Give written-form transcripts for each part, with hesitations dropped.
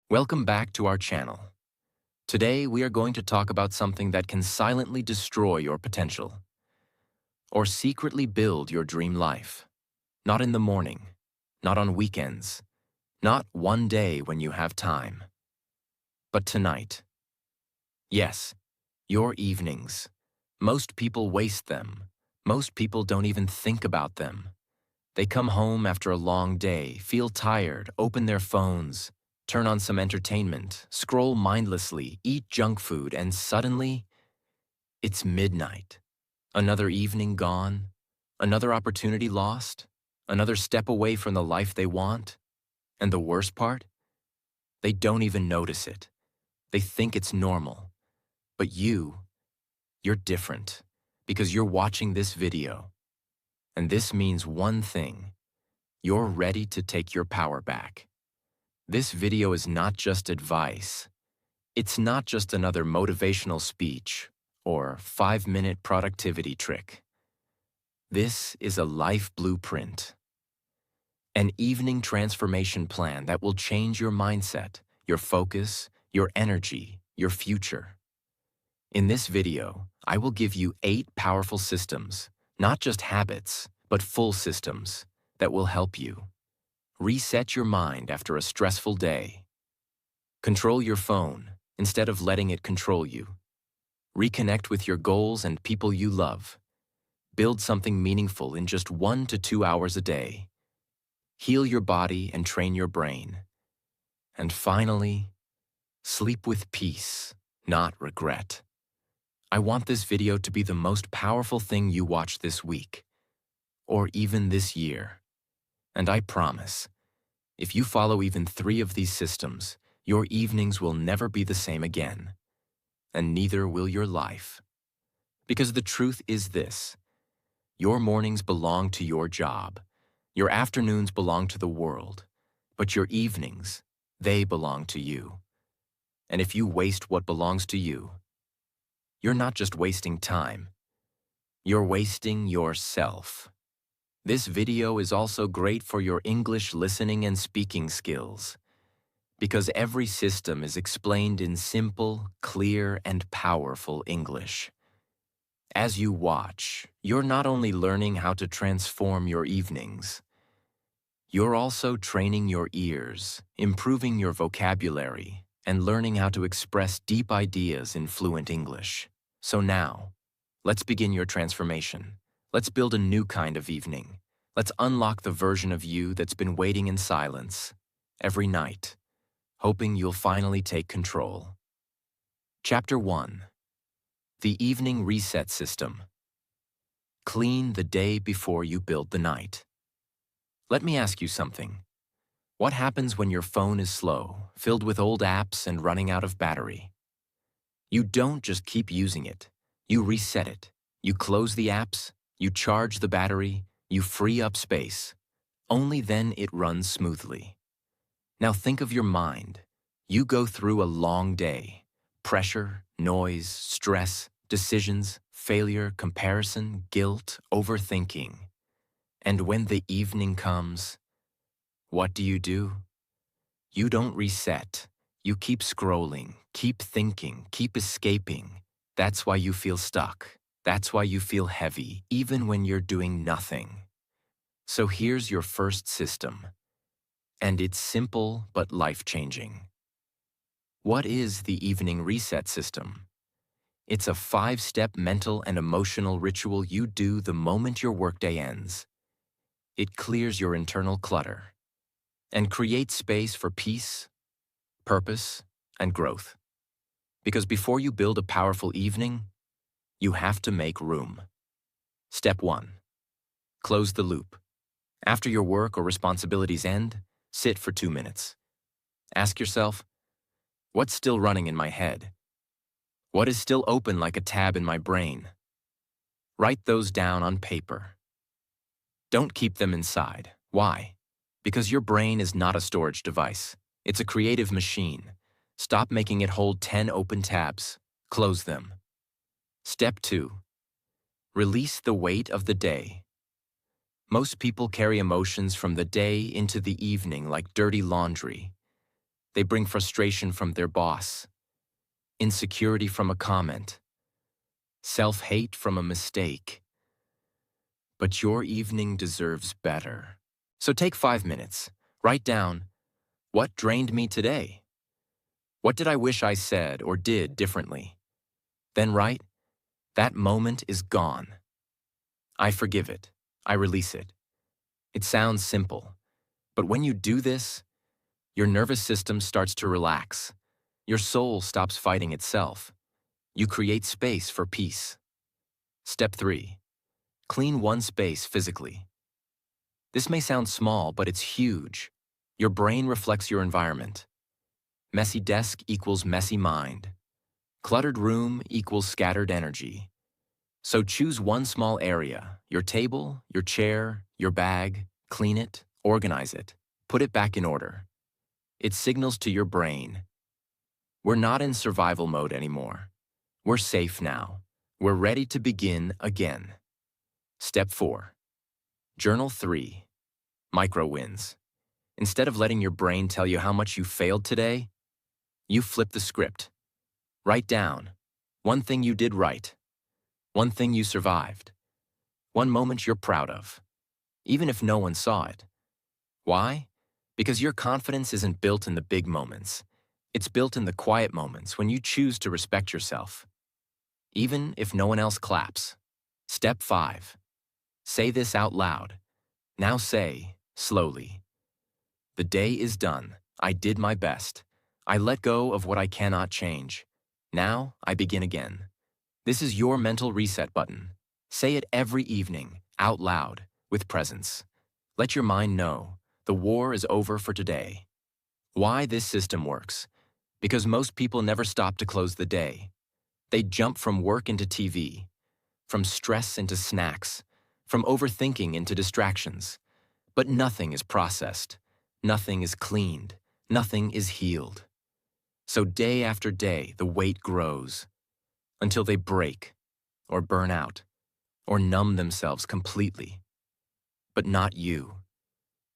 Welcome back to our channel. Today, we are going to talk about something that can silently destroy your potential or secretly build your dream life. Not in the morning, not on weekends, not one day when you have time, but tonight. Yes, your evenings. Most people waste them. Most people don't even think about them. They come home after a long day, feel tired, open their phones, turn on some entertainment, scroll mindlessly, eat junk food, and suddenly, it's midnight. Another evening gone, another opportunity lost, another step away from the life they want. And the worst part? They don't even notice it. They think it's normal. But you're different because you're watching this video. And this means one thing. You're ready to take your power back. This video is not just advice. It's not just another motivational speech or 5-minute productivity trick. This is a life blueprint, an evening transformation plan that will change your mindset, your focus, your energy, your future. In this video, I will give you 8 powerful systems, not just habits, but full systems that will help you reset your mind after a stressful day. Control your phone instead of letting it control you. Reconnect with your goals and people you love. Build something meaningful in just 1 to 2 hours a day. Heal your body and train your brain. And finally, sleep with peace, not regret. I want this video to be the most powerful thing you watch this week, or even this year. And I promise, if you follow even 3 of these systems, your evenings will never be the same again. And neither will your life. Because the truth is this: your mornings belong to your job, your afternoons belong to the world, but your evenings, they belong to you. And if you waste what belongs to you, you're not just wasting time, you're wasting yourself. This video is also great for your English listening and speaking skills, because every system is explained in simple, clear, and powerful English. As you watch, you're not only learning how to transform your evenings, you're also training your ears, improving your vocabulary, and learning how to express deep ideas in fluent English. So now, let's begin your transformation. Let's build a new kind of evening. Let's unlock the version of you that's been waiting in silence every night, hoping you'll finally take control. Chapter 1. The Evening Reset System. Clean the day before you build the night. Let me ask you something. What happens when your phone is slow, filled with old apps and running out of battery? You don't just keep using it. You reset it. You close the apps, you charge the battery, you free up space. Only then it runs smoothly. Now think of your mind. You go through a long day. Pressure, noise, stress, decisions, failure, comparison, guilt, overthinking. And when the evening comes, what do? You don't reset. You keep scrolling, keep thinking, keep escaping. That's why you feel stuck. That's why you feel heavy, even when you're doing nothing. So here's your first system. And it's simple but life-changing. What is the evening reset system? It's a 5-step mental and emotional ritual you do the moment your workday ends. It clears your internal clutter and creates space for peace, purpose, and growth. Because before you build a powerful evening, you have to make room. Step 1. Close the loop. After your work or responsibilities end, sit for 2 minutes. Ask yourself, what's still running in my head? What is still open like a tab in my brain? Write those down on paper. Don't keep them inside. Why? Because your brain is not a storage device. It's a creative machine. Stop making it hold 10 open tabs. Close them. Step 2. Release the weight of the day. Most people carry emotions from the day into the evening like dirty laundry. They bring frustration from their boss, insecurity from a comment, self-hate from a mistake. But your evening deserves better. So take 5 minutes. Write down, what drained me today? What did I wish I said or did differently? Then write, that moment is gone. I forgive it. I release it. It sounds simple, but when you do this, your nervous system starts to relax. Your soul stops fighting itself. You create space for peace. Step 3. Clean one space physically. This may sound small, but it's huge. Your brain reflects your environment. Messy desk equals messy mind. Cluttered room equals scattered energy. So choose one small area, your table, your chair, your bag, clean it, organize it, put it back in order. It signals to your brain, we're not in survival mode anymore. We're safe now. We're ready to begin again. Step 4. Journal 3. Micro wins. Instead of letting your brain tell you how much you failed today, you flip the script. Write down one thing you did right, one thing you survived, one moment you're proud of, even if no one saw it. Why? Because your confidence isn't built in the big moments. It's built in the quiet moments when you choose to respect yourself, even if no one else claps. Step 5. Say this out loud. Now say, slowly, the day is done. I did my best. I let go of what I cannot change. Now I begin again. This is your mental reset button. Say it every evening, out loud, with presence. Let your mind know the war is over for today. Why this system works? Because most people never stop to close the day. They jump from work into TV, from stress into snacks, from overthinking into distractions. But nothing is processed, nothing is cleaned, nothing is healed. So day after day, the weight grows until they break or burn out or numb themselves completely. But not you.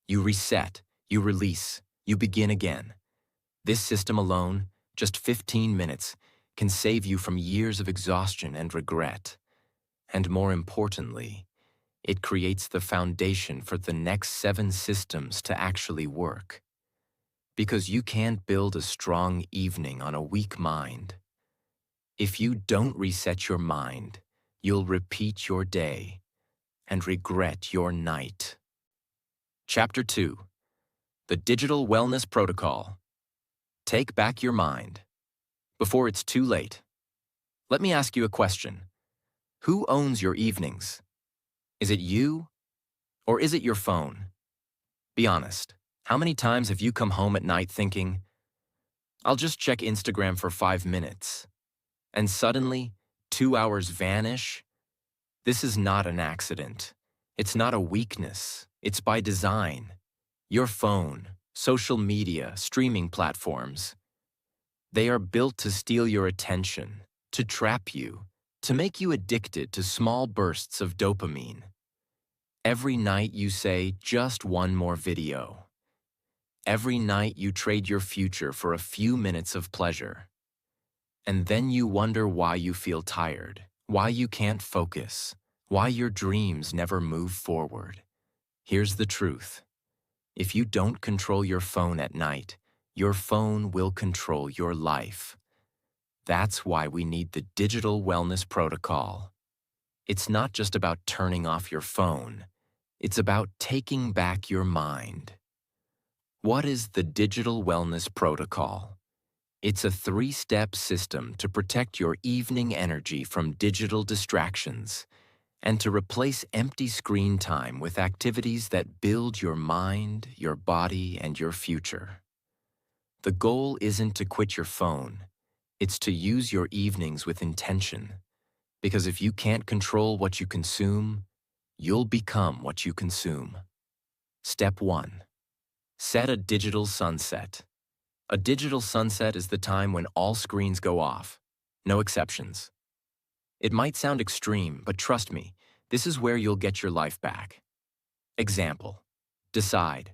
You reset, you release, you begin again. This system alone, just 15 minutes, can save you from years of exhaustion and regret. And more importantly, it creates the foundation for the next 7 systems to actually work. Because you can't build a strong evening on a weak mind. If you don't reset your mind, you'll repeat your day and regret your night. Chapter 2. The Digital Wellness Protocol. Take back your mind. Before it's too late. Let me ask you a question. Who owns your evenings? Is it you, or is it your phone? Be honest. How many times have you come home at night thinking, I'll just check Instagram for 5 minutes, and suddenly 2 hours vanish? This is not an accident. It's not a weakness. It's by design. Your phone, social media, streaming platforms, they are built to steal your attention, to trap you, to make you addicted to small bursts of dopamine. Every night you say, just one more video. Every night you trade your future for a few minutes of pleasure. And then you wonder why you feel tired, why you can't focus, why your dreams never move forward. Here's the truth. If you don't control your phone at night, your phone will control your life. That's why we need the Digital Wellness Protocol. It's not just about turning off your phone. It's about taking back your mind. What is the Digital Wellness Protocol? It's a 3-step system to protect your evening energy from digital distractions and to replace empty screen time with activities that build your mind, your body, and your future. The goal isn't to quit your phone. It's to use your evenings with intention. Because if you can't control what you consume, you'll become what you consume. Step 1. Set a digital sunset. A digital sunset is the time when all screens go off. No exceptions. It might sound extreme, but trust me, this is where you'll get your life back. Example. Decide.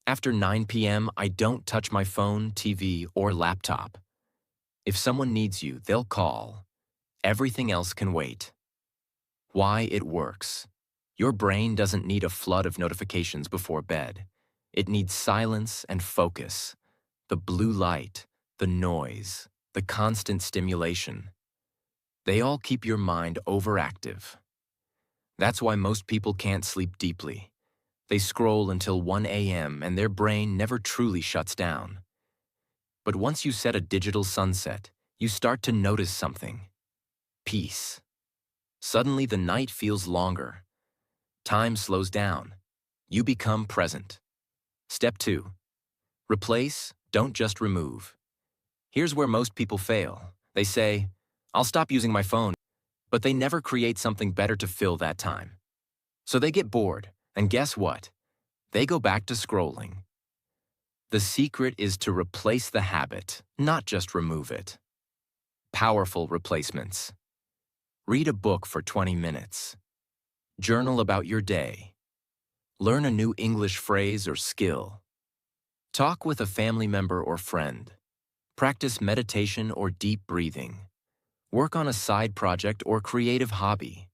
After 9 p.m., I don't touch my phone, TV, or laptop. If someone needs you, they'll call. Everything else can wait. Why it works. Your brain doesn't need a flood of notifications before bed. It needs silence and focus. The blue light, the noise, the constant stimulation. They all keep your mind overactive. That's why most people can't sleep deeply. They scroll until 1 a.m. and their brain never truly shuts down. But once you set a digital sunset, you start to notice something. Peace. Suddenly the night feels longer. Time slows down. You become present. Step 2. Replace, don't just remove. Here's where most people fail. They say, I'll stop using my phone, but they never create something better to fill that time. So they get bored, and guess what? They go back to scrolling. The secret is to replace the habit, not just remove it. Powerful replacements. Read a book for 20 minutes. Journal about your day. Learn a new English phrase or skill. Talk with a family member or friend. Practice meditation or deep breathing. Work on a side project or creative hobby.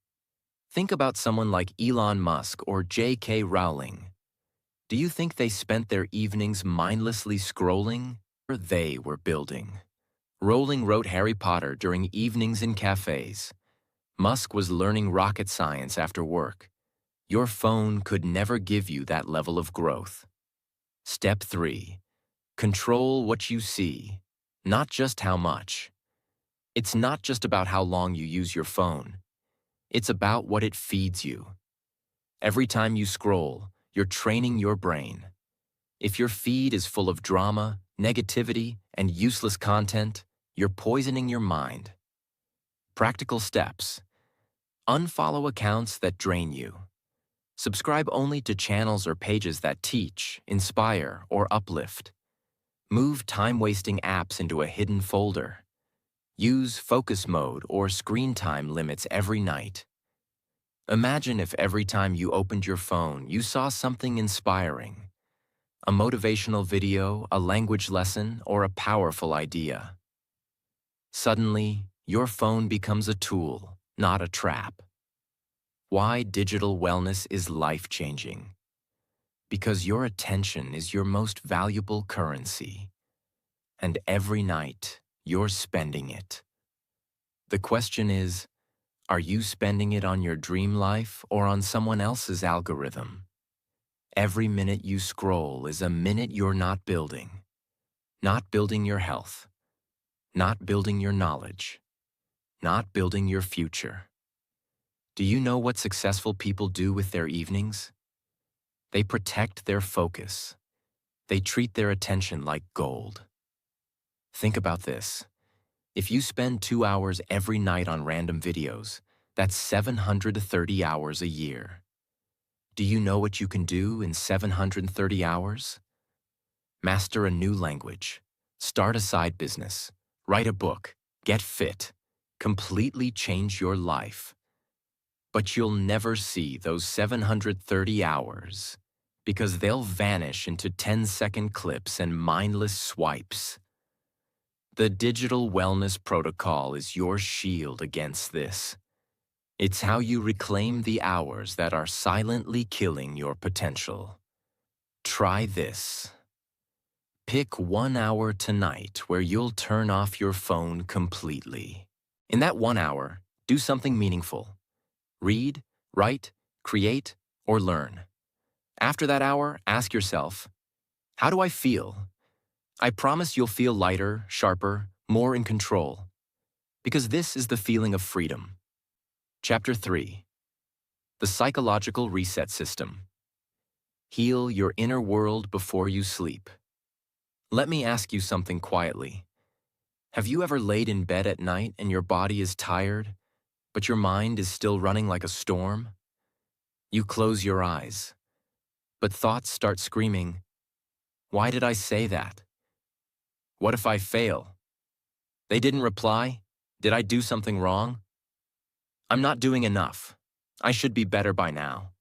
Think about someone like Elon Musk or J.K. Rowling. Do you think they spent their evenings mindlessly scrolling? Or they were building? Rowling wrote Harry Potter during evenings in cafes. Musk was learning rocket science after work. Your phone could never give you that level of growth. Step 3. Control what you see, not just how much. It's not just about how long you use your phone. It's about what it feeds you. Every time you scroll, you're training your brain. If your feed is full of drama, negativity, and useless content, you're poisoning your mind. Practical steps. Unfollow accounts that drain you. Subscribe only to channels or pages that teach, inspire, or uplift. Move time-wasting apps into a hidden folder. Use focus mode or screen time limits every night. Imagine if every time you opened your phone, you saw something inspiring. A motivational video, a language lesson, or a powerful idea. Suddenly, your phone becomes a tool, not a trap. Why digital wellness is life-changing. Because your attention is your most valuable currency. And every night, you're spending it. The question is, are you spending it on your dream life or on someone else's algorithm? Every minute you scroll is a minute you're not building. Not building your health. Not building your knowledge. Not building your future. Do you know what successful people do with their evenings? They protect their focus. They treat their attention like gold. Think about this. If you spend 2 hours every night on random videos, that's 730 hours a year. Do you know what you can do in 730 hours? Master a new language, start a side business, write a book, get fit, completely change your life. But you'll never see those 730 hours because they'll vanish into 10-second clips and mindless swipes. The digital wellness protocol is your shield against this. It's how you reclaim the hours that are silently killing your potential. Try this. Pick 1 hour tonight where you'll turn off your phone completely. In that 1 hour, do something meaningful. Read, write, create, or learn. After that hour, ask yourself, how do I feel? I promise you'll feel lighter, sharper, more in control. Because this is the feeling of freedom. Chapter 3. The Psychological Reset System. Heal your inner world before you sleep. Let me ask you something quietly. Have you ever laid in bed at night and your body is tired, but your mind is still running like a storm? You close your eyes, but thoughts start screaming, why did I say that? What if I fail? They didn't reply? Did I do something wrong? I'm not doing enough. I should be better by now.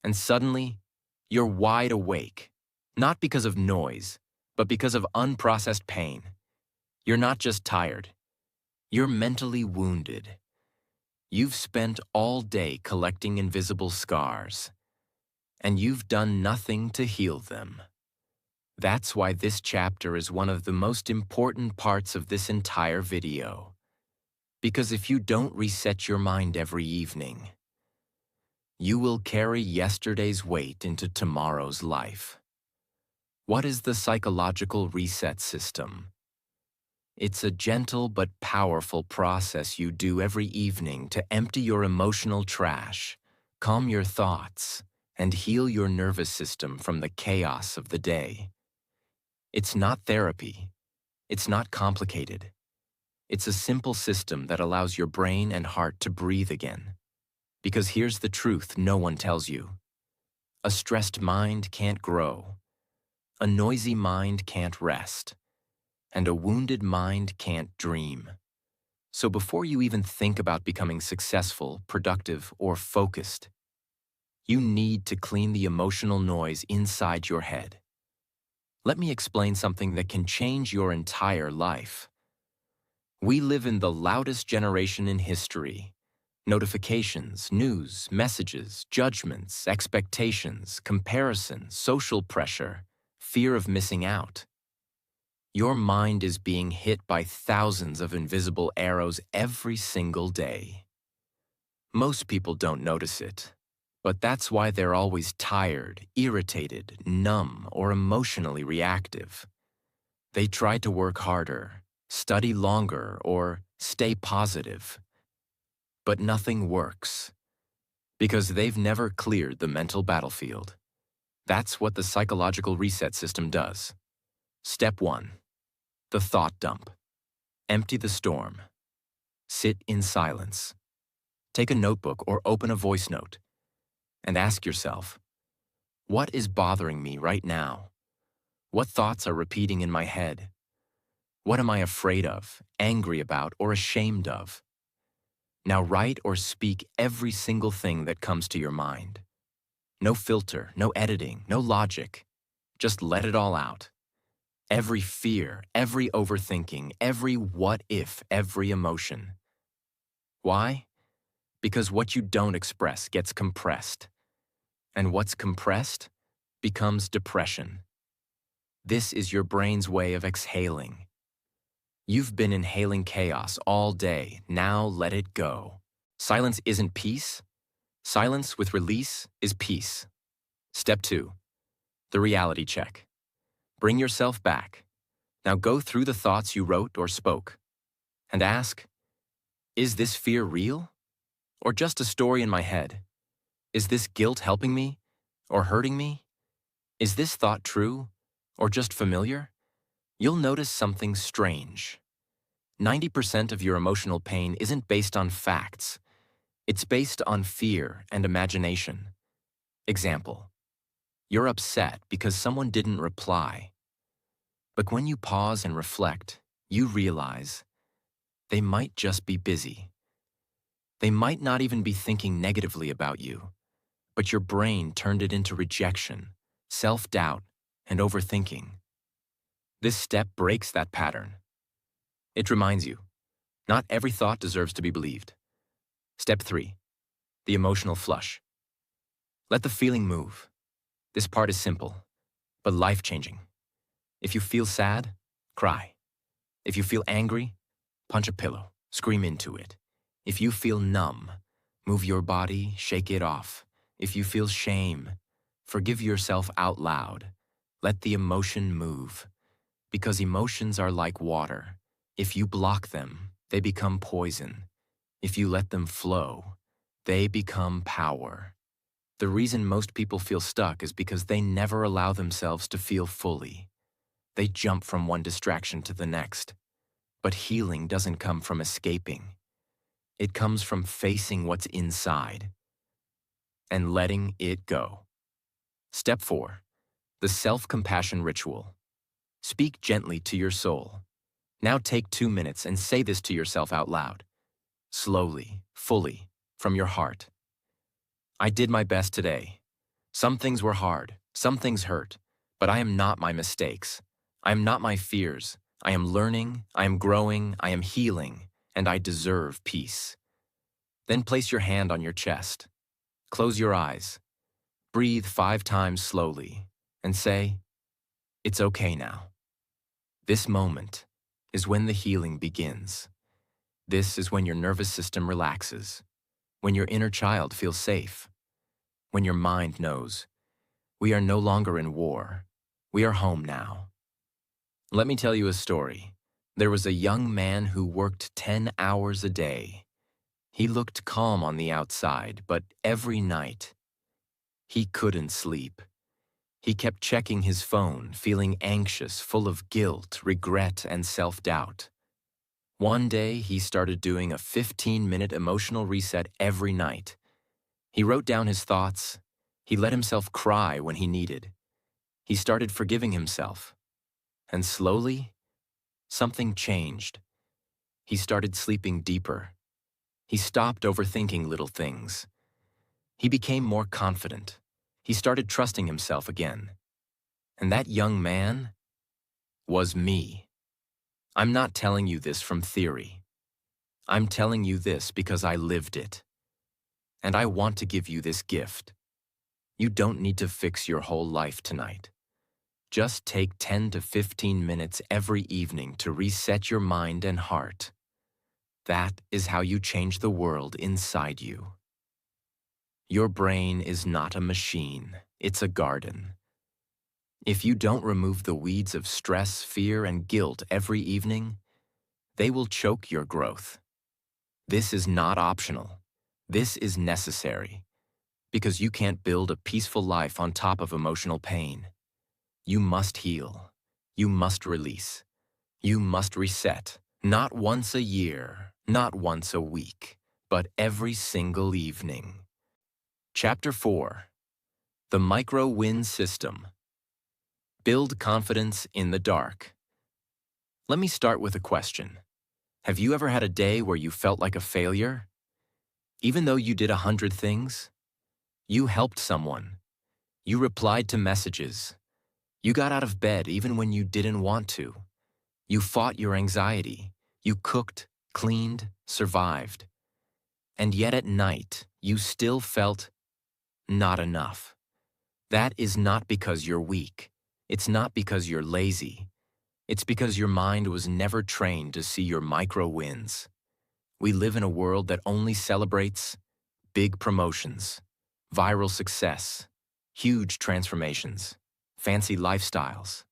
And suddenly, you're wide awake. Not because of noise, but because of unprocessed pain. You're not just tired. You're mentally wounded. You've spent all day collecting invisible scars, and you've done nothing to heal them. That's why this chapter is one of the most important parts of this entire video. Because if you don't reset your mind every evening, you will carry yesterday's weight into tomorrow's life. What is the psychological reset system? It's a gentle but powerful process you do every evening to empty your emotional trash, calm your thoughts, and heal your nervous system from the chaos of the day. It's not therapy. It's not complicated. It's a simple system that allows your brain and heart to breathe again. Because here's the truth no one tells you. A stressed mind can't grow. A noisy mind can't rest. And a wounded mind can't dream. So before you even think about becoming successful, productive, or focused, you need to clean the emotional noise inside your head. Let me explain something that can change your entire life. We live in the loudest generation in history. Notifications, news, messages, judgments, expectations, comparison, social pressure, fear of missing out. Your mind is being hit by thousands of invisible arrows every single day. Most people don't notice it, but that's why they're always tired, irritated, numb, or emotionally reactive. They try to work harder, study longer, or stay positive. But nothing works, because they've never cleared the mental battlefield. That's what the psychological reset system does. Step 1. The thought dump. Empty the storm. Sit in silence. Take a notebook or open a voice note and ask yourself, what is bothering me right now? What thoughts are repeating in my head? What am I afraid of, angry about, or ashamed of? Now write or speak every single thing that comes to your mind. No filter, no editing, no logic. Just let it all out. Every fear, every overthinking, every what if, every emotion. Why? Because what you don't express gets compressed. And what's compressed becomes depression. This is your brain's way of exhaling. You've been inhaling chaos all day, now let it go. Silence isn't peace. Silence with release is peace. Step 2. The reality check. Bring yourself back. Now go through the thoughts you wrote or spoke and ask, is this fear real or just a story in my head? Is this guilt helping me or hurting me? Is this thought true or just familiar? You'll notice something strange. 90% of your emotional pain isn't based on facts. It's based on fear and imagination. Example. You're upset because someone didn't reply. But when you pause and reflect, you realize they might just be busy. They might not even be thinking negatively about you, but your brain turned it into rejection, self-doubt, and overthinking. This step breaks that pattern. It reminds you, not every thought deserves to be believed. Step 3. The emotional flush. Let the feeling move. This part is simple, but life-changing. If you feel sad, cry. If you feel angry, punch a pillow, scream into it. If you feel numb, move your body, shake it off. If you feel shame, forgive yourself out loud. Let the emotion move. Because emotions are like water. If you block them, they become poison. If you let them flow, they become power. The reason most people feel stuck is because they never allow themselves to feel fully. They jump from one distraction to the next. But healing doesn't come from escaping. It comes from facing what's inside and letting it go. Step 4. The self-compassion ritual. Speak gently to your soul. Now take 2 minutes and say this to yourself out loud. Slowly, fully, from your heart. I did my best today. Some things were hard, some things hurt, But I am not my mistakes. I am not my fears. I am learning, I am growing, I am healing, and I deserve peace. Then place your hand on your chest. Close your eyes. Breathe 5 times slowly and say, "It's okay now." This moment is when the healing begins. This is when your nervous system relaxes, when your inner child feels safe, when your mind knows, we are no longer in war. We are home now. Let me tell you a story. There was a young man who worked 10 hours a day. He looked calm on the outside, but every night, he couldn't sleep. He kept checking his phone, feeling anxious, full of guilt, regret, and self-doubt. One day, he started doing a 15-minute emotional reset every night. He wrote down his thoughts. He let himself cry when he needed. He started forgiving himself. And slowly, something changed. He started sleeping deeper. He stopped overthinking little things. He became more confident. He started trusting himself again. And that young man was me. I'm not telling you this from theory. I'm telling you this because I lived it. And I want to give you this gift. You don't need to fix your whole life tonight. Just take 10 to 15 minutes every evening to reset your mind and heart. That is how you change the world inside you. Your brain is not a machine, it's a garden. If you don't remove the weeds of stress, fear, and guilt every evening, they will choke your growth. This is not optional. This is necessary. Because you can't build a peaceful life on top of emotional pain. You must heal. You must release. You must reset. Not once a year, not once a week, but every single evening. Chapter 4. The Micro-Win System. Build confidence in the dark. Let me start with a question. Have you ever had a day where you felt like a failure? Even though you did 100 things? You helped someone. You replied to messages. You got out of bed even when you didn't want to. You fought your anxiety. You cooked, cleaned, survived. And yet at night, you still felt not enough. That is not because you're weak. It's not because you're lazy. It's because your mind was never trained to see your micro wins. We live in a world that only celebrates big promotions, viral success, huge transformations, fancy lifestyles.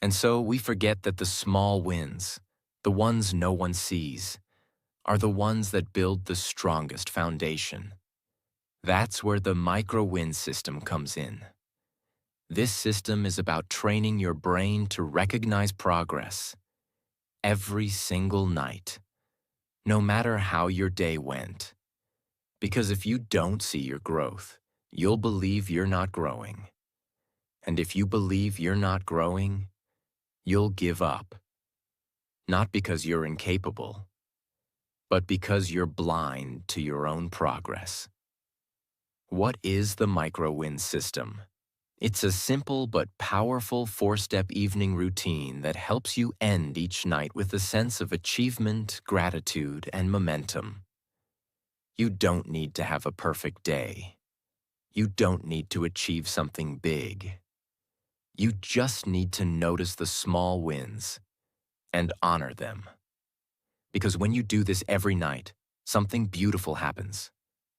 And so we forget that the small wins, the ones no one sees, are the ones that build the strongest foundation. That's where the micro-win system comes in. This system is about training your brain to recognize progress every single night, no matter how your day went. Because if you don't see your growth, you'll believe you're not growing. And if you believe you're not growing, you'll give up. Not because you're incapable, but because you're blind to your own progress. What is the micro-win system? It's a simple but powerful 4-step evening routine that helps you end each night with a sense of achievement, gratitude, and momentum. You don't need to have a perfect day. You don't need to achieve something big. You just need to notice the small wins and honor them. Because when you do this every night, something beautiful happens.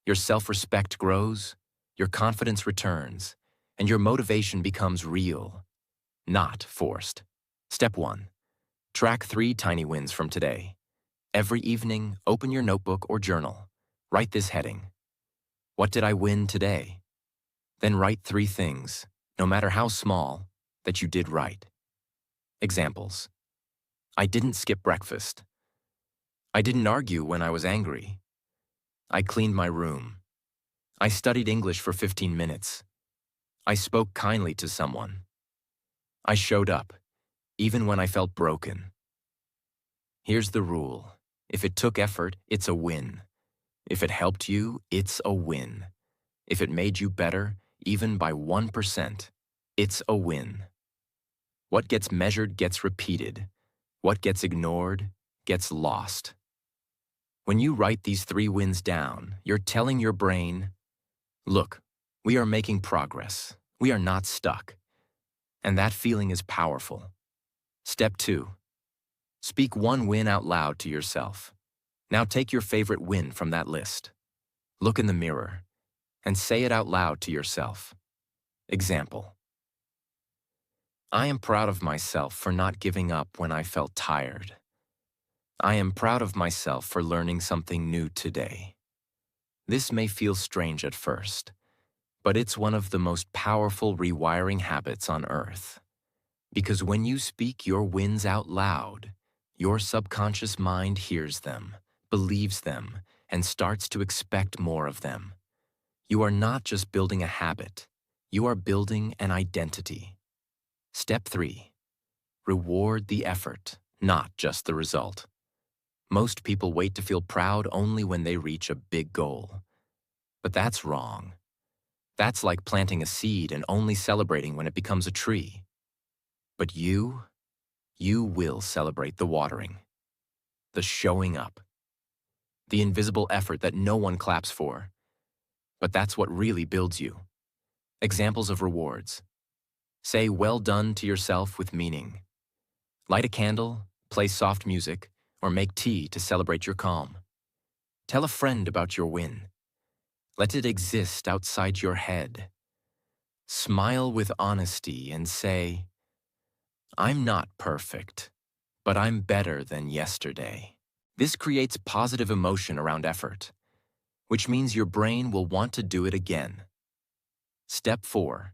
Your self-respect grows, your confidence returns, and your motivation becomes real, not forced. Step 1. Track 3 tiny wins from today. Every evening, open your notebook or journal. Write this heading. What did I win today? Then write 3 things, no matter how small, that you did right. Examples. I didn't skip breakfast. I didn't argue when I was angry. I cleaned my room. I studied English for 15 minutes. I spoke kindly to someone. I showed up, even when I felt broken. Here's the rule. If it took effort, it's a win. If it helped you, it's a win. If it made you better, even by 1%, it's a win. What gets measured gets repeated. What gets ignored gets lost. When you write these 3 wins down, you're telling your brain, look, we are making progress. We are not stuck. And that feeling is powerful. Step 2. Speak 1 win out loud to yourself. Now take your favorite win from that list. Look in the mirror and say it out loud to yourself. Example: I am proud of myself for not giving up when I felt tired. I am proud of myself for learning something new today. This may feel strange at first, but it's one of the most powerful rewiring habits on Earth. Because when you speak your wins out loud, your subconscious mind hears them, believes them, and starts to expect more of them. You are not just building a habit, you are building an identity. Step 3. Reward the effort, not just the result. Most people wait to feel proud only when they reach a big goal. But that's wrong. That's like planting a seed and only celebrating when it becomes a tree. But you will celebrate the watering, the showing up, the invisible effort that no one claps for. But that's what really builds you. Examples of rewards. Say well done to yourself with meaning. Light a candle, play soft music, or make tea to celebrate your calm. Tell a friend about your win. Let it exist outside your head. Smile with honesty and say, I'm not perfect, but I'm better than yesterday. This creates positive emotion around effort, which means your brain will want to do it again. Step 4.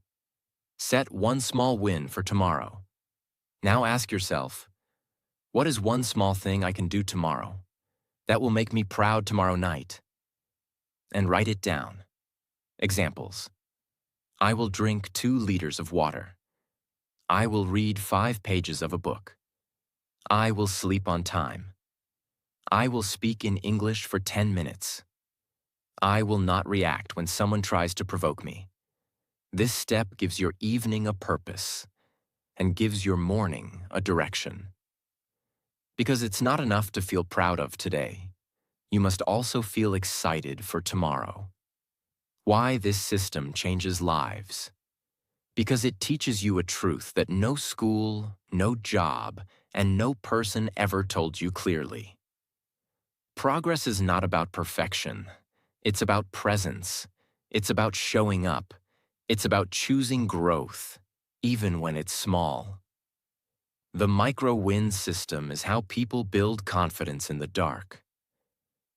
Set 1 small win for tomorrow. Now ask yourself, what is 1 small thing I can do tomorrow that will make me proud tomorrow night? And write it down. Examples: I will drink 2 liters of water. I will read 5 pages of a book. I will sleep on time. I will speak in English for 10 minutes. I will not react when someone tries to provoke me. This step gives your evening a purpose and gives your morning a direction. Because it's not enough to feel proud of today. You must also feel excited for tomorrow. Why this system changes lives? Because it teaches you a truth that no school, no job, and no person ever told you clearly. Progress is not about perfection. It's about presence. It's about showing up. It's about choosing growth, even when it's small. The micro-win system is how people build confidence in the dark.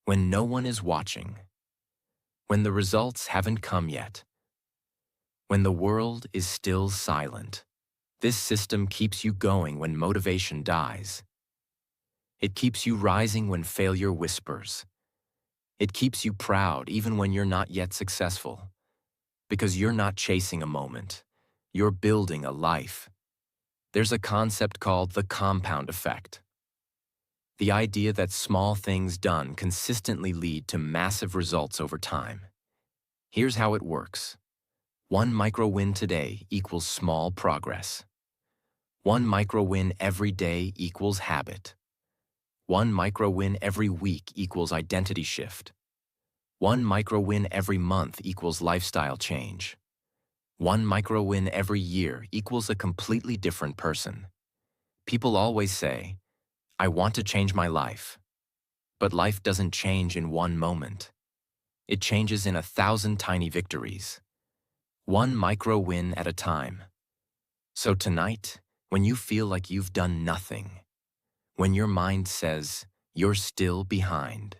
When no one is watching. When the results haven't come yet. When the world is still silent. This system keeps you going when motivation dies. It keeps you rising when failure whispers. It keeps you proud even when you're not yet successful. Because you're not chasing a moment. You're building a life. There's a concept called the compound effect. The idea that small things done consistently lead to massive results over time. Here's how it works. 1 micro-win today equals small progress. 1 micro-win every day equals habit. 1 micro-win every week equals identity shift. 1 micro-win every month equals lifestyle change. 1 micro-win every year equals a completely different person. People always say, I want to change my life. But life doesn't change in 1 moment. It changes in 1,000 tiny victories. 1 micro-win at a time. So tonight, when you feel like you've done nothing, when your mind says you're still behind,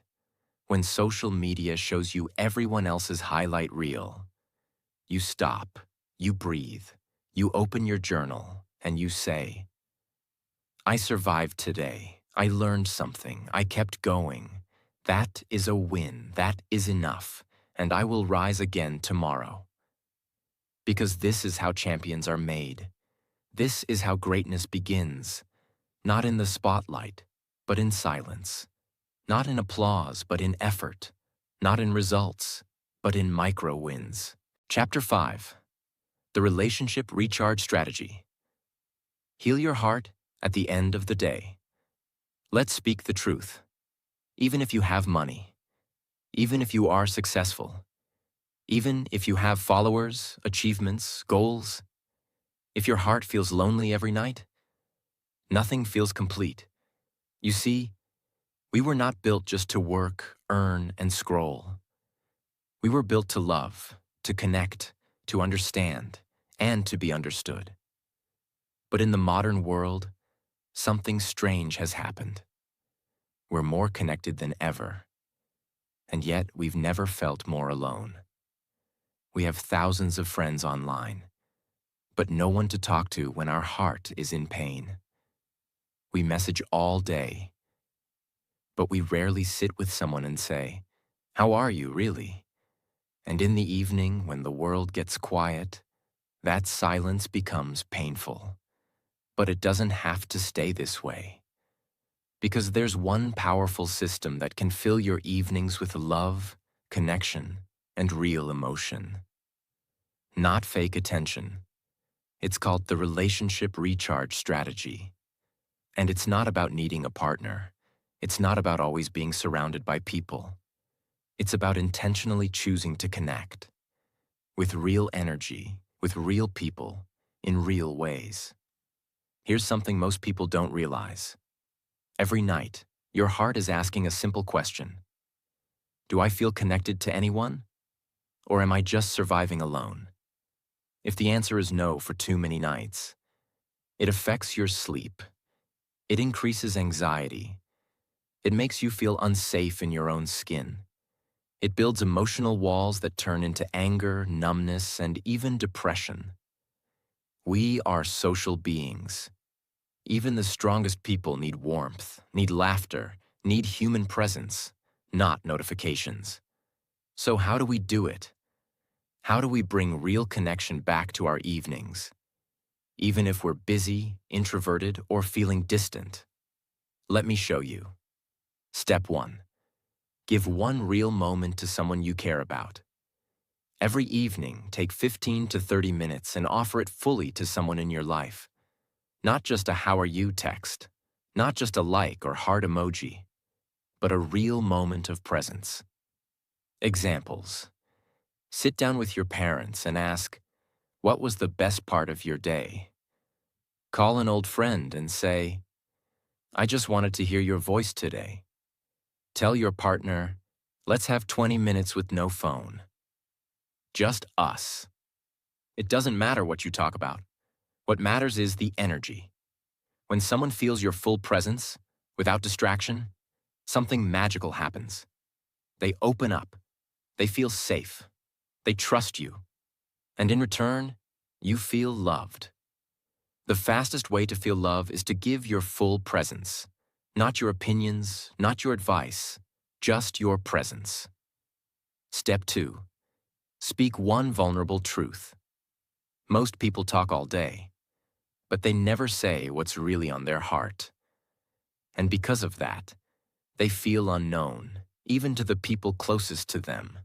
when social media shows you everyone else's highlight reel, you stop, you breathe, you open your journal, and you say, I survived today. I learned something. I kept going. That is a win. That is enough. And I will rise again tomorrow. Because this is how champions are made. This is how greatness begins. Not in the spotlight, but in silence. Not in applause, but in effort. Not in results, but in micro-wins. Chapter 5. The Relationship Recharge Strategy. Heal your heart at the end of the day. Let's speak the truth. Even if you have money, even if you are successful, even if you have followers, achievements, goals, if your heart feels lonely every night, nothing feels complete. You see, we were not built just to work, earn, and scroll. We were built to love, to connect, to understand, and to be understood. But in the modern world, something strange has happened. We're more connected than ever, and yet we've never felt more alone. We have thousands of friends online, but no one to talk to when our heart is in pain. We message all day, but we rarely sit with someone and say, "How are you, really?" And in the evening, when the world gets quiet, that silence becomes painful. But it doesn't have to stay this way. Because there's one powerful system that can fill your evenings with love, connection, and real emotion. Not fake attention. It's called the relationship recharge strategy. And it's not about needing a partner. It's not about always being surrounded by people. It's about intentionally choosing to connect with real energy, with real people, in real ways. Here's something most people don't realize. Every night, your heart is asking a simple question. Do I feel connected to anyone? Or am I just surviving alone? If the answer is no for too many nights, it affects your sleep. It increases anxiety. It makes you feel unsafe in your own skin. It builds emotional walls that turn into anger, numbness, and even depression. We are social beings. Even the strongest people need warmth, need laughter, need human presence, not notifications. So how do we do it? How do we bring real connection back to our evenings, even if we're busy, introverted, or feeling distant? Let me show you. Step 1. Give one real moment to someone you care about. Every evening, take 15 to 30 minutes and offer it fully to someone in your life. Not just a "how are you" text, not just a like or heart emoji, but a real moment of presence. Examples. Sit down with your parents and ask, "What was the best part of your day?" Call an old friend and say, "I just wanted to hear your voice today." Tell your partner, "Let's have 20 minutes with no phone. Just us." It doesn't matter what you talk about. What matters is the energy. When someone feels your full presence, without distraction, something magical happens. They open up. They feel safe. They trust you. And in return, you feel loved. The fastest way to feel love is to give your full presence. Not your opinions, not your advice, just your presence. Step 2. Speak one vulnerable truth. Most people talk all day, but they never say what's really on their heart. And because of that, they feel unknown, even to the people closest to them.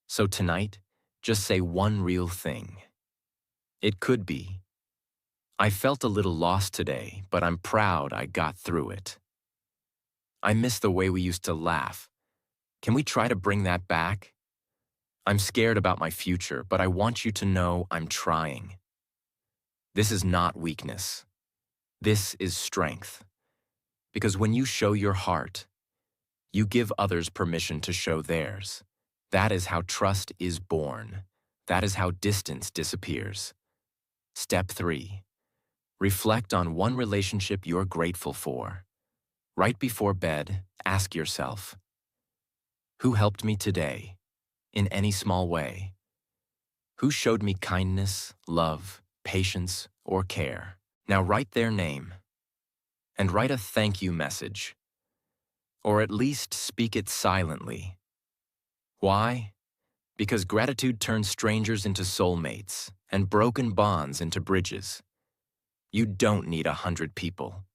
So tonight, just say one real thing. It could be, "I felt a little lost today, but I'm proud I got through it." "I miss the way we used to laugh. Can we try to bring that back?" "I'm scared about my future, but I want you to know I'm trying." This is not weakness. This is strength. Because when you show your heart, you give others permission to show theirs. That is how trust is born. That is how distance disappears. Step 3. Reflect on one relationship you're grateful for. Right before bed, ask yourself, who helped me today, in any small way? Who showed me kindness, love, patience, or care? Now write their name, and write a thank you message. Or at least speak it silently. Why? Because gratitude turns strangers into soulmates, and broken bonds into bridges. You don't need 100 people.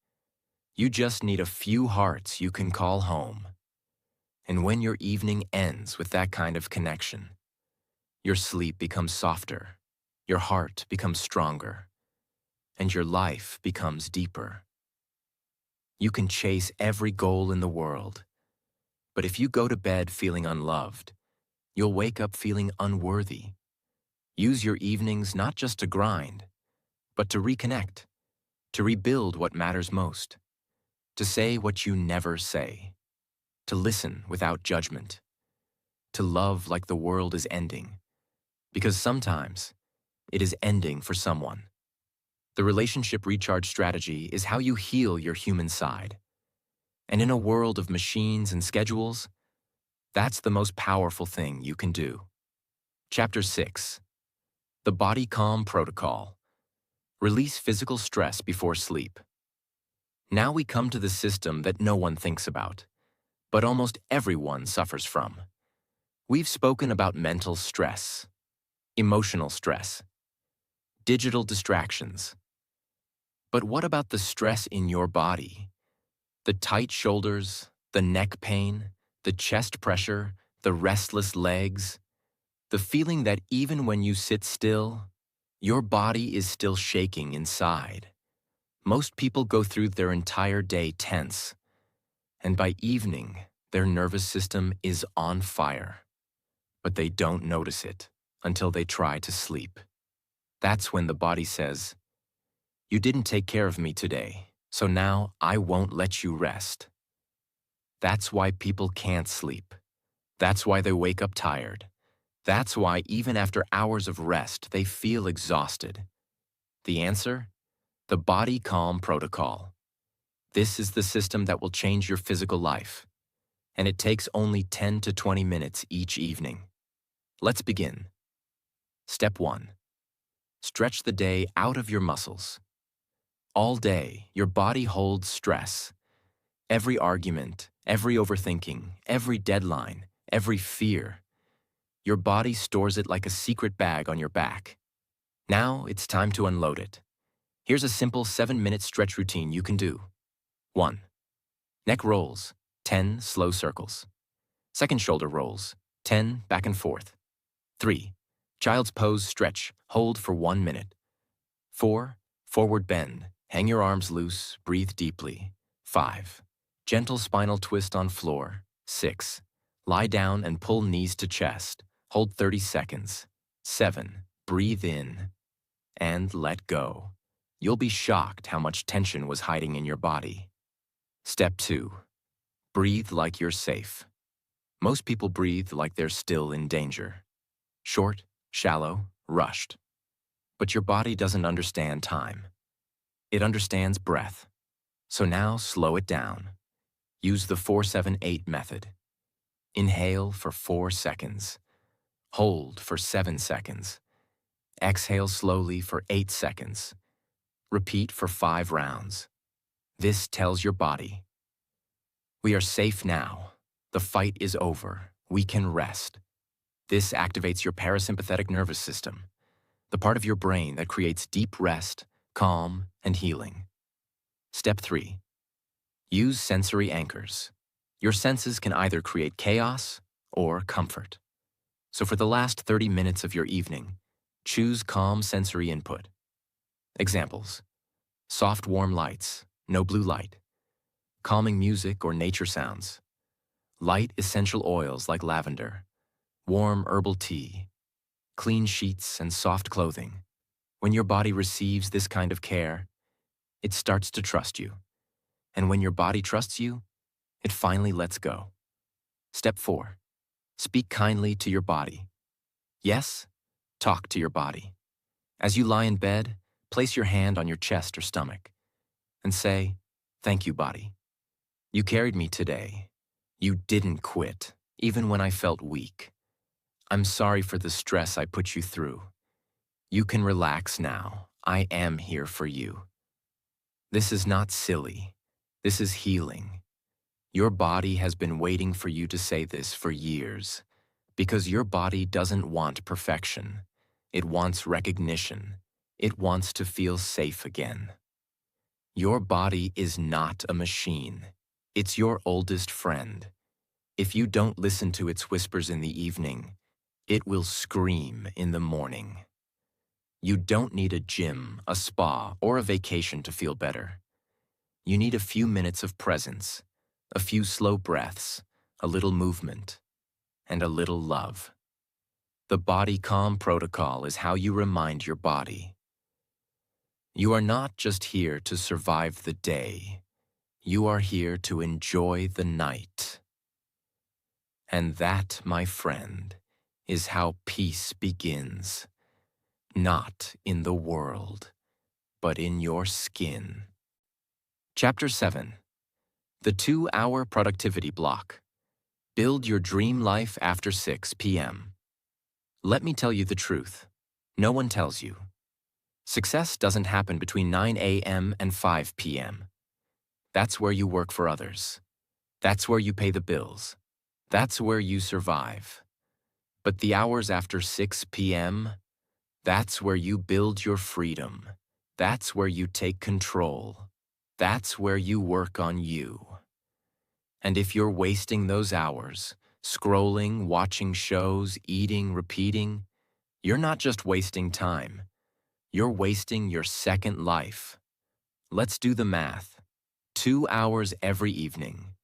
You just need a few hearts you can call home. And when your evening ends with that kind of connection, your sleep becomes softer, your heart becomes stronger, and your life becomes deeper. You can chase every goal in the world, but if you go to bed feeling unloved, you'll wake up feeling unworthy. Use your evenings not just to grind, but to reconnect, to rebuild what matters most, to say what you never say, to listen without judgment, to love like the world is ending, because sometimes it is ending for someone. The relationship recharge strategy is how you heal your human side. And in a world of machines and schedules, that's the most powerful thing you can do. Chapter 6. The Body Calm Protocol. Release physical stress before sleep. Now we come to the system that no one thinks about, but almost everyone suffers from. We've spoken about mental stress, emotional stress, digital distractions. But what about the stress in your body? The tight shoulders, the neck pain, the chest pressure, the restless legs, the feeling that even when you sit still, your body is still shaking inside. Most people go through their entire day tense, and by evening, their nervous system is on fire. But they don't notice it until they try to sleep. That's when the body says, "You didn't take care of me today, so now I won't let you rest." That's why people can't sleep. That's why they wake up tired. That's why even after hours of rest, they feel exhausted. The answer? The Body Calm Protocol. This is the system that will change your physical life, and it takes only 10 to 20 minutes each evening. Let's begin. Step 1. Stretch the day out of your muscles. All day, your body holds stress. Every argument, every overthinking, every deadline, every fear. Your body stores it like a secret bag on your back. Now it's time to unload it. Here's a simple 7-minute stretch routine you can do. 1. Neck rolls, 10 slow circles. Second shoulder rolls, 10 back and forth. 3. Child's pose stretch, hold for 1 minute. 4. Forward bend, hang your arms loose, breathe deeply. 5. Gentle spinal twist on floor. 6. Lie down and pull knees to chest. Hold 30 seconds. 7. Breathe in and let go. You'll be shocked how much tension was hiding in your body. Step 2. Breathe like you're safe. Most people breathe like they're still in danger. Short, shallow, rushed. But your body doesn't understand time. It understands breath. So now slow it down. Use the 4-7-8 method. Inhale for 4 seconds. Hold for 7 seconds. Exhale slowly for 8 seconds. Repeat for 5 rounds. This tells your body, we are safe now. The fight is over. We can rest. This activates your parasympathetic nervous system, the part of your brain that creates deep rest, calm, and healing. Step 3. Use sensory anchors. Your senses can either create chaos or comfort. So for the last 30 minutes of your evening, choose calm sensory input. Examples: soft warm lights, no blue light; calming music or nature sounds; light essential oils like lavender; warm herbal tea; clean sheets and soft clothing. When your body receives this kind of care, it starts to trust you. And when your body trusts you, it finally lets go. Step 4. Speak kindly to your body. Yes, talk to your body. As you lie in bed, place your hand on your chest or stomach and say, "Thank you, body. You carried me today. You didn't quit, even when I felt weak. I'm sorry for the stress I put you through. You can relax now. I am here for you." This is not silly. This is healing. Your body has been waiting for you to say this for years, because your body doesn't want perfection. It wants recognition. It wants to feel safe again. Your body is not a machine. It's your oldest friend. If you don't listen to its whispers in the evening, it will scream in the morning. You don't need a gym, a spa, or a vacation to feel better. You need a few minutes of presence, a few slow breaths, a little movement, and a little love. The Body Calm Protocol is how you remind your body. You are not just here to survive the day. You are here to enjoy the night. And that, my friend, is how peace begins. Not in the world, but in your skin. Chapter 7. The 2-Hour Productivity Block. Build your dream life after 6 p.m. Let me tell you the truth. No one tells you. Success doesn't happen between 9 a.m. and 5 p.m. That's where you work for others. That's where you pay the bills. That's where you survive. But the hours after 6 p.m., that's where you build your freedom. That's where you take control. That's where you work on you. And if you're wasting those hours, scrolling, watching shows, eating, repeating, you're not just wasting time. You're wasting your second life. Let's do the math. 2 hours every evening.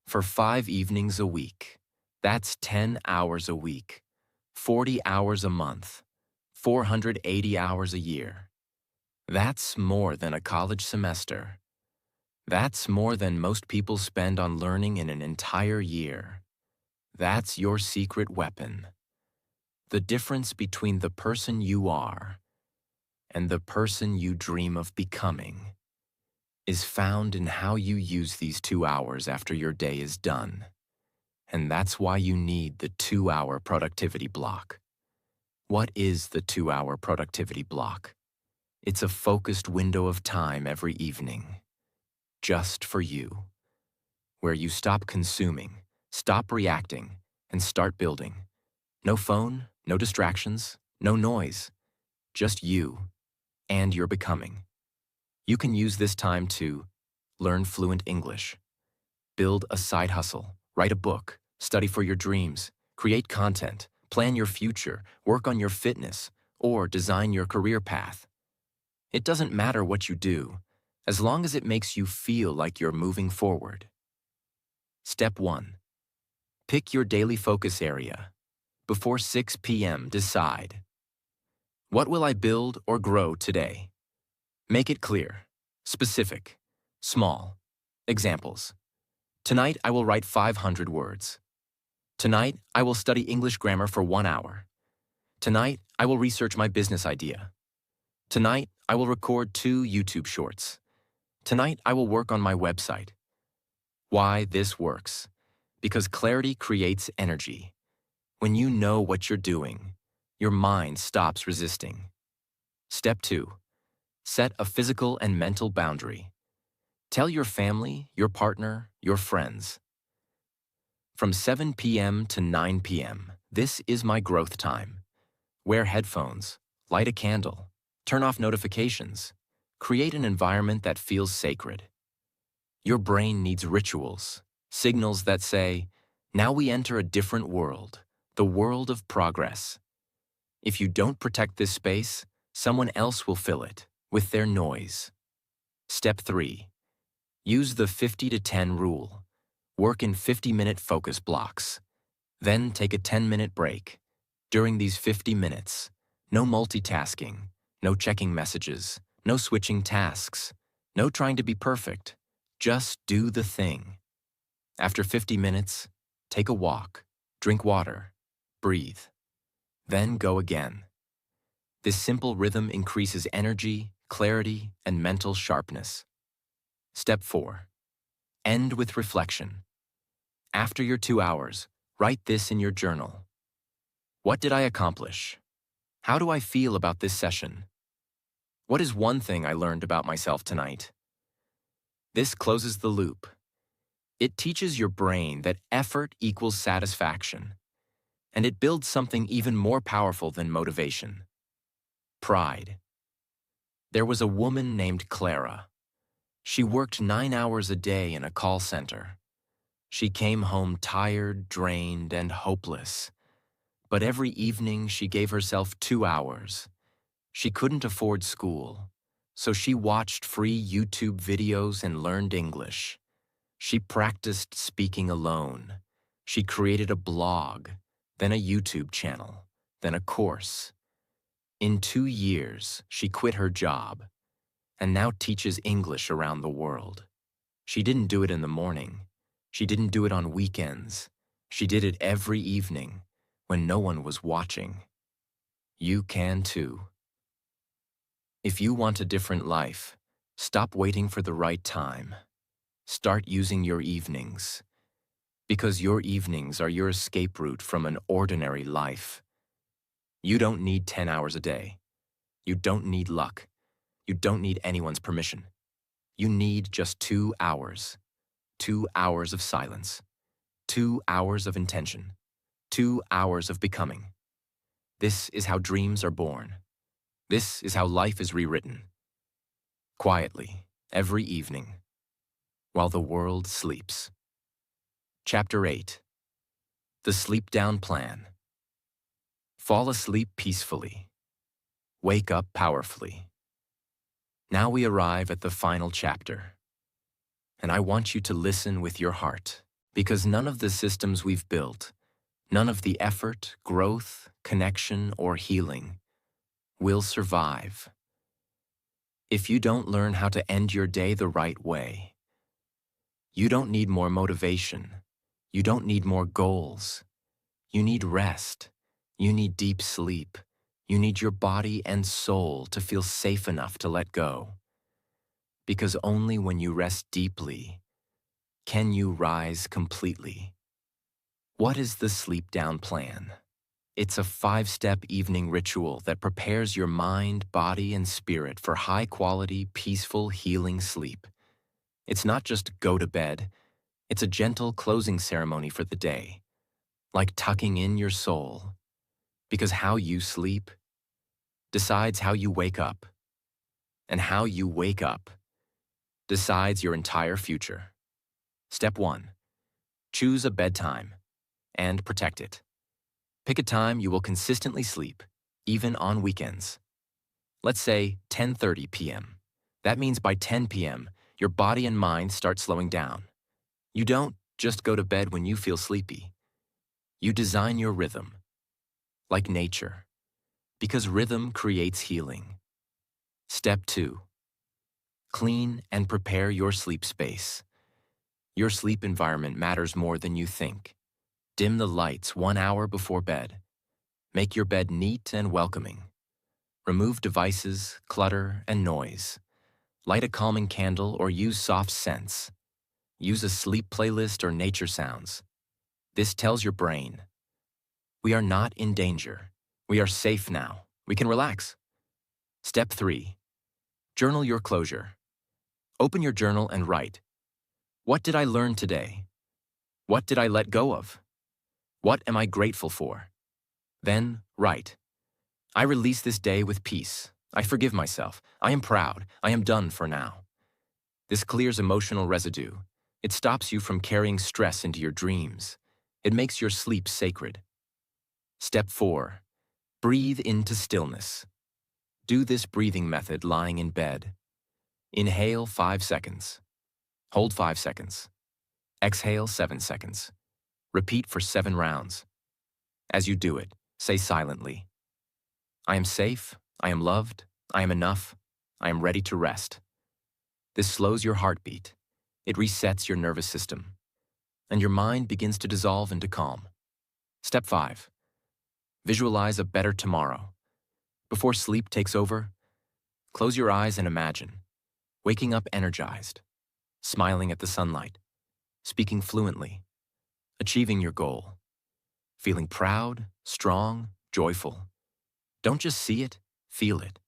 For 5 evenings a week. That's 10 hours a week. 40 hours a month. 480 hours a year. That's more than a college semester. That's more than most people spend on learning in an entire year. That's your secret weapon. The difference between the person you are and the person you dream of becoming is found in how you use these 2 hours after your day is done. And that's why you need the 2-hour productivity block. What is the 2-hour productivity block? It's a focused window of time every evening, just for you, where you stop consuming, stop reacting, and start building. No phone, no distractions, no noise, just you and your becoming. You can use this time to learn fluent English, build a side hustle, write a book, study for your dreams, create content, plan your future, work on your fitness, or design your career path. It doesn't matter what you do, as long as it makes you feel like you're moving forward. Step 1. Pick your daily focus area. Before 6 p.m., decide. What will I build or grow today? Make it clear, specific, small. Examples. Tonight I will write 500 words. Tonight I will study English grammar for 1 hour. Tonight I will research my business idea. Tonight I will record 2 YouTube shorts. Tonight I will work on my website. Why this works? Because clarity creates energy. When you know what you're doing, your mind stops resisting. Step 2. Set a physical and mental boundary. Tell your family, your partner, your friends. From 7 p.m. to 9 p.m., this is my growth time. Wear headphones, light a candle, turn off notifications, create an environment that feels sacred. Your brain needs rituals, signals that say, now we enter a different world, the world of progress. If you don't protect this space, someone else will fill it with their noise. Step 3. Use the 50 to 10 rule. Work in 50-minute focus blocks. Then take a 10-minute break. During these 50 minutes, no multitasking, no checking messages, no switching tasks, no trying to be perfect. Just do the thing. After 50 minutes, take a walk, drink water, breathe. Then go again. This simple rhythm increases energy, clarity, and mental sharpness. Step 4. End with reflection. After your 2 hours, write this in your journal. What did I accomplish? How do I feel about this session? What is one thing I learned about myself tonight? This closes the loop. It teaches your brain that effort equals satisfaction, and it builds something even more powerful than motivation: pride. There was a woman named Clara. She worked 9 hours a day in a call center. She came home tired, drained, and hopeless. But every evening she gave herself 2 hours. She couldn't afford school, so she watched free YouTube videos and learned English. She practiced speaking alone. She created a blog, then a YouTube channel, then a course. In 2 years, she quit her job and now teaches English around the world. She didn't do it in the morning. She didn't do it on weekends. She did it every evening when no one was watching. You can too. If you want a different life, stop waiting for the right time. Start using your evenings, because your evenings are your escape route from an ordinary life. You don't need 10 hours a day. You don't need luck. You don't need anyone's permission. You need just 2 hours. 2 hours of silence. 2 hours of intention. 2 hours of becoming. This is how dreams are born. This is how life is rewritten. Quietly, every evening, while the world sleeps. Chapter 8. The Sleepdown Plan. Fall asleep peacefully. Wake up powerfully. Now we arrive at the final chapter. And I want you to listen with your heart, because none of the systems we've built, none of the effort, growth, connection, or healing will survive if you don't learn how to end your day the right way. You don't need more motivation. You don't need more goals. You need rest. You need deep sleep. You need your body and soul to feel safe enough to let go. Because only when you rest deeply can you rise completely. What is the Sleepdown Plan? It's a 5-step evening ritual that prepares your mind, body, and spirit for high-quality, peaceful, healing sleep. It's not just go to bed. It's a gentle closing ceremony for the day, like tucking in your soul, because how you sleep decides how you wake up, and how you wake up decides your entire future. Step 1. Choose a bedtime and protect it. Pick a time you will consistently sleep, even on weekends. Let's say 10:30 p.m. That means by 10 p.m., your body and mind start slowing down. You don't just go to bed when you feel sleepy. You design your rhythm, like nature, because rhythm creates healing. Step 2. Clean and prepare your sleep space. Your sleep environment matters more than you think. Dim the lights 1 hour before bed. Make your bed neat and welcoming. Remove devices, clutter, and noise. Light a calming candle or use soft scents. Use a sleep playlist or nature sounds. This tells your brain, we are not in danger. We are safe now. We can relax. Step 3. Journal your closure. Open your journal and write, what did I learn today? What did I let go of? What am I grateful for? Then write, I release this day with peace. I forgive myself. I am proud. I am done for now. This clears emotional residue. It stops you from carrying stress into your dreams. It makes your sleep sacred. Step 4. Breathe into stillness. Do this breathing method lying in bed. Inhale 5 seconds. Hold 5 seconds. Exhale 7 seconds. Repeat for 7 rounds. As you do it, say silently, I am safe, I am loved, I am enough, I am ready to rest. This slows your heartbeat. It resets your nervous system. And your mind begins to dissolve into calm. Step 5. Visualize a better tomorrow. Before sleep takes over, close your eyes and imagine waking up energized, smiling at the sunlight, speaking fluently, achieving your goal, feeling proud, strong, joyful. Don't just see it, feel it.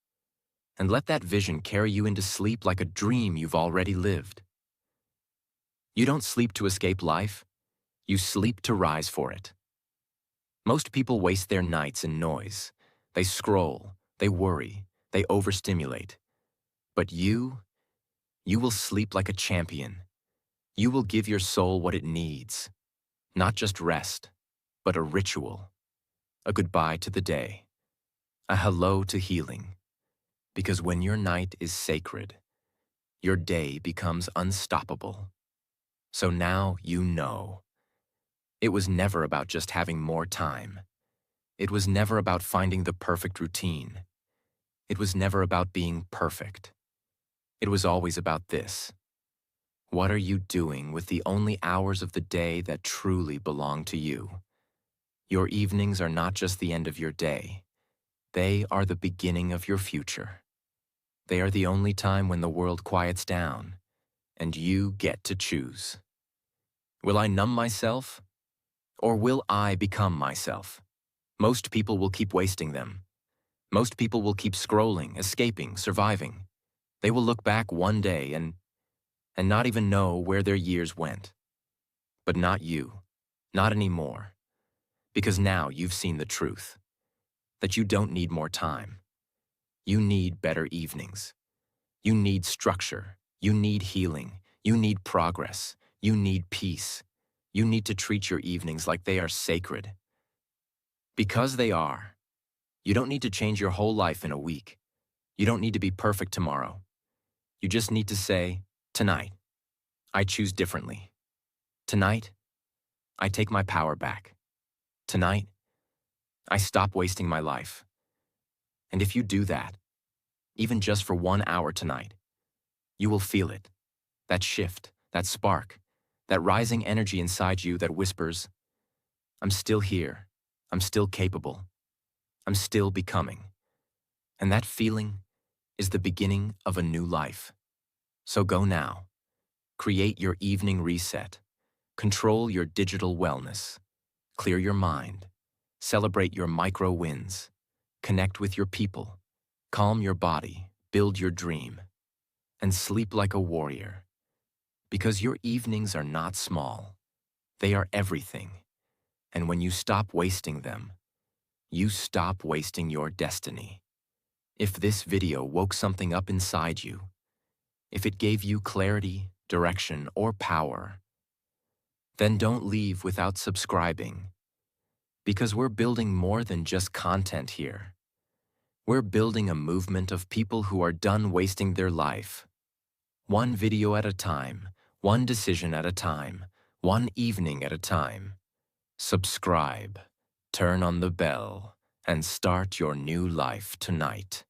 And let that vision carry you into sleep like a dream you've already lived. You don't sleep to escape life. You sleep to rise for it. Most people waste their nights in noise. They scroll, they worry, they overstimulate. But you will sleep like a champion. You will give your soul what it needs. Not just rest, but a ritual. A goodbye to the day. A hello to healing. Because when your night is sacred, your day becomes unstoppable. So now you know. It was never about just having more time. It was never about finding the perfect routine. It was never about being perfect. It was always about this. What are you doing with the only hours of the day that truly belong to you? Your evenings are not just the end of your day. They are the beginning of your future. They are the only time when the world quiets down, and you get to choose. Will I numb myself, or will I become myself? Most people will keep wasting them. Most people will keep scrolling, escaping, surviving. They will look back one day and not even know where their years went. But not you, not anymore. Because now you've seen the truth, that you don't need more time. You need better evenings. You need structure. You need healing. You need progress. You need peace. You need to treat your evenings like they are sacred. Because they are. You don't need to change your whole life in a week. You don't need to be perfect tomorrow. You just need to say, tonight, I choose differently. Tonight, I take my power back. Tonight, I stop wasting my life. And if you do that, even just for 1 hour tonight, you will feel it. That shift, that spark, that rising energy inside you that whispers, I'm still here. I'm still capable. I'm still becoming. And that feeling is the beginning of a new life. So go now. Create your evening reset. Control your digital wellness. Clear your mind. Celebrate your micro wins. Connect with your people. Calm your body. Build your dream. And sleep like a warrior. Because your evenings are not small. They are everything. And when you stop wasting them, you stop wasting your destiny. If this video woke something up inside you, if it gave you clarity, direction, or power, then don't leave without subscribing. Because we're building more than just content here. We're building a movement of people who are done wasting their life. One video at a time, one decision at a time, one evening at a time. Subscribe, turn on the bell, and start your new life tonight.